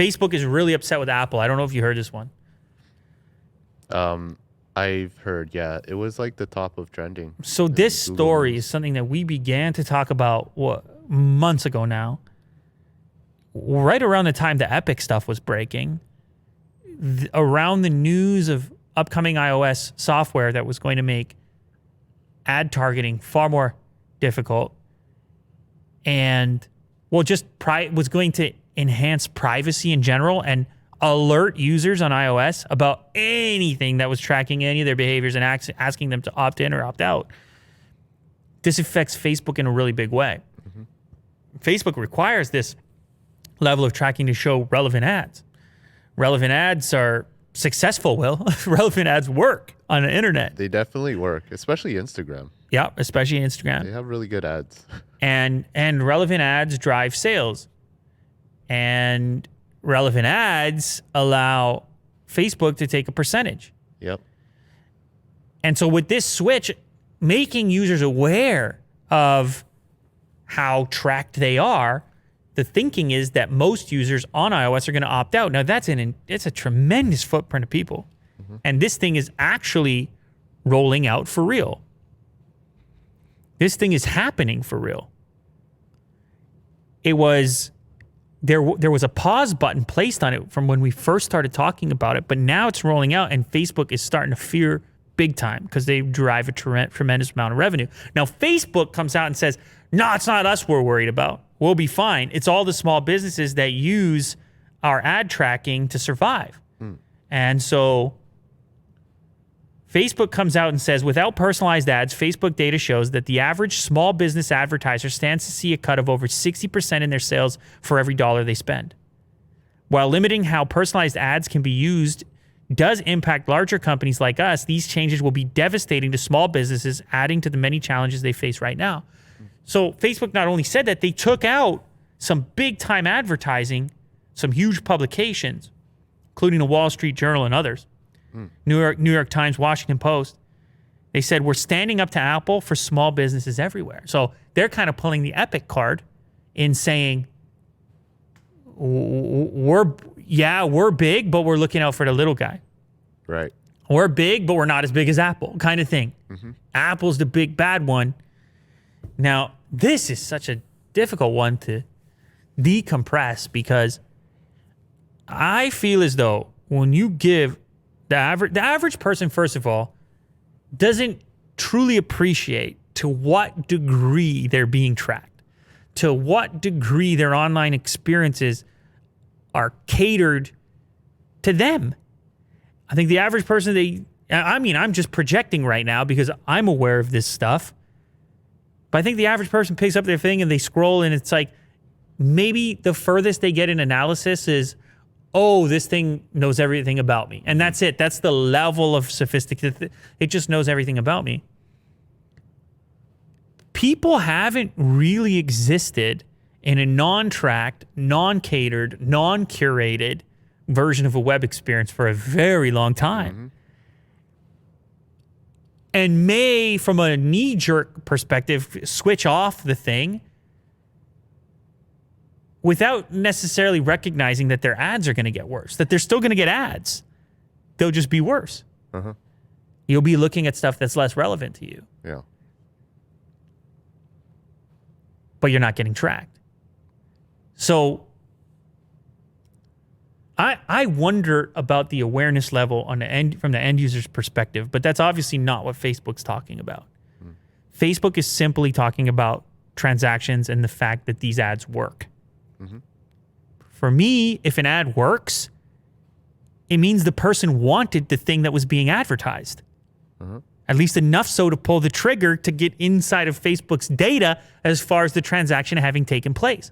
Facebook is really upset with Apple. I don't know if you heard this one. I've heard, yeah. It was like the top of trending. So this story is something that we began to talk about months ago now. Right around the time the Epic stuff was breaking, around the news of upcoming iOS software that was going to make ad targeting far more difficult and, well, just was going to enhance privacy in general and alert users on iOS about anything that was tracking any of their behaviors and asking them to opt in or opt out. This affects Facebook in a really big way. Mm-hmm. Facebook requires this level of tracking to show relevant ads. Relevant ads are successful, Will. Relevant ads work on the internet. They definitely work, especially Instagram. Yeah, especially Instagram. They have really good ads. And relevant ads drive sales. And relevant ads allow Facebook to take a percentage. Yep. And so with this switch, making users aware of how tracked they are, the thinking is that most users on iOS are going to opt out. Now, it's a tremendous footprint of people. Mm-hmm. And this thing is actually rolling out for real. This thing is happening for real. There was a pause button placed on it from when we first started talking about it, but now it's rolling out and Facebook is starting to fear big time because they derive a tremendous amount of revenue. Now, Facebook comes out and says, no, it's not us we're worried about. We'll be fine. It's all the small businesses that use our ad tracking to survive. And so Facebook comes out and says, without personalized ads, Facebook data shows that the average small business advertiser stands to see a cut of over 60% in their sales for every dollar they spend. While limiting how personalized ads can be used does impact larger companies like us, these changes will be devastating to small businesses, adding to the many challenges they face right now. So Facebook not only said that, they took out some big-time advertising, some huge publications, including the Wall Street Journal and others. New York Times, Washington Post. They said, we're standing up to Apple for small businesses everywhere. So they're kind of pulling the Epic card in saying, we're big, but we're looking out for the little guy. Right. We're big, but we're not as big as Apple, kind of thing. Mm-hmm. Apple's the big bad one. Now, this is such a difficult one to decompress because I feel as though when you give the average person, first of all, doesn't truly appreciate to what degree they're being tracked, to what degree their online experiences are catered to them. I think the average person, I'm just projecting right now because I'm aware of this stuff, but I think the average person picks up their thing and they scroll and it's like maybe the furthest they get in analysis is, oh, this thing knows everything about me. And that's it. That's the level of sophisticated. It just knows everything about me. People haven't really existed in a non-tracked, non-catered, non-curated version of a web experience for a very long time. Mm-hmm. And may, from a knee-jerk perspective, switch off the thing without necessarily recognizing that their ads are going to get worse, that they're still going to get ads. They'll just be worse. Uh-huh. You'll be looking at stuff that's less relevant to you. Yeah. But you're not getting tracked. So I wonder about the awareness level on from the end user's perspective, but that's obviously not what Facebook's talking about. Facebook is simply talking about transactions and the fact that these ads work. Mm-hmm. For me, if an ad works, it means the person wanted the thing that was being advertised. Uh-huh. At least enough so to pull the trigger to get inside of Facebook's data as far as the transaction having taken place.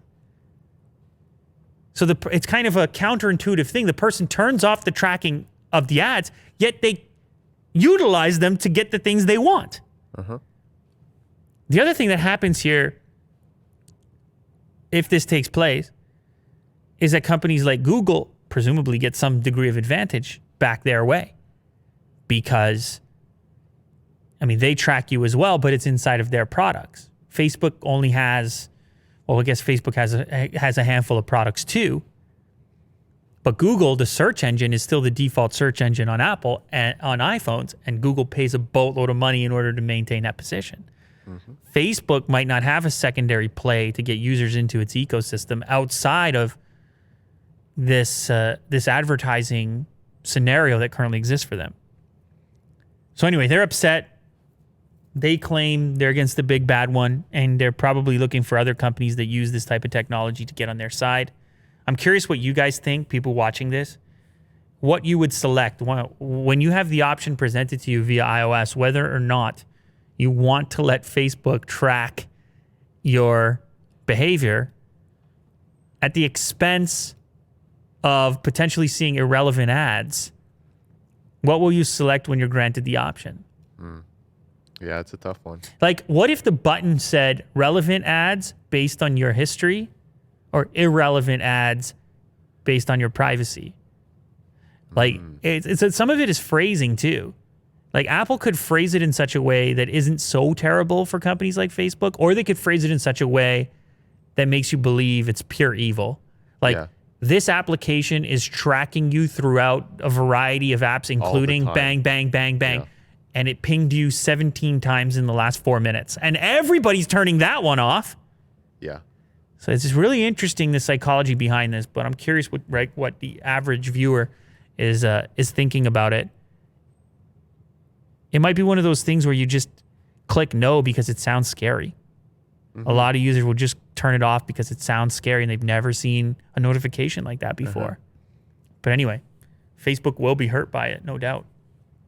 So it's kind of a counterintuitive thing. The person turns off the tracking of the ads, yet they utilize them to get the things they want. Uh-huh. The other thing that happens here, if this takes place, is that companies like Google presumably get some degree of advantage back their way. Because, they track you as well, but it's inside of their products. Facebook only has, I guess Facebook has a handful of products too. But Google, the search engine, is still the default search engine on Apple and on iPhones, and Google pays a boatload of money in order to maintain that position. Facebook might not have a secondary play to get users into its ecosystem outside of this advertising scenario that currently exists for them. So anyway, they're upset. They claim they're against the big bad one, and they're probably looking for other companies that use this type of technology to get on their side. I'm curious what you guys think, people watching this, what you would select when you have the option presented to you via iOS, whether or not you want to let Facebook track your behavior at the expense of potentially seeing irrelevant ads. What will you select when you're granted the option? Yeah, it's a tough one. Like, what if the button said relevant ads based on your history or irrelevant ads based on your privacy? Like, it's some of it is phrasing too. Like, Apple could phrase it in such a way that isn't so terrible for companies like Facebook, or they could phrase it in such a way that makes you believe it's pure evil. Like, this application is tracking you throughout a variety of apps, including bang, bang, bang, bang. Yeah. And it pinged you 17 times in the last 4 minutes. And everybody's turning that one off. Yeah. So it's just really interesting, the psychology behind this. But I'm curious what the average viewer is thinking about it. It might be one of those things where you just click no because it sounds scary. A lot of users will just turn it off because it sounds scary and they've never seen a notification like that before. But anyway, Facebook will be hurt by it, no doubt.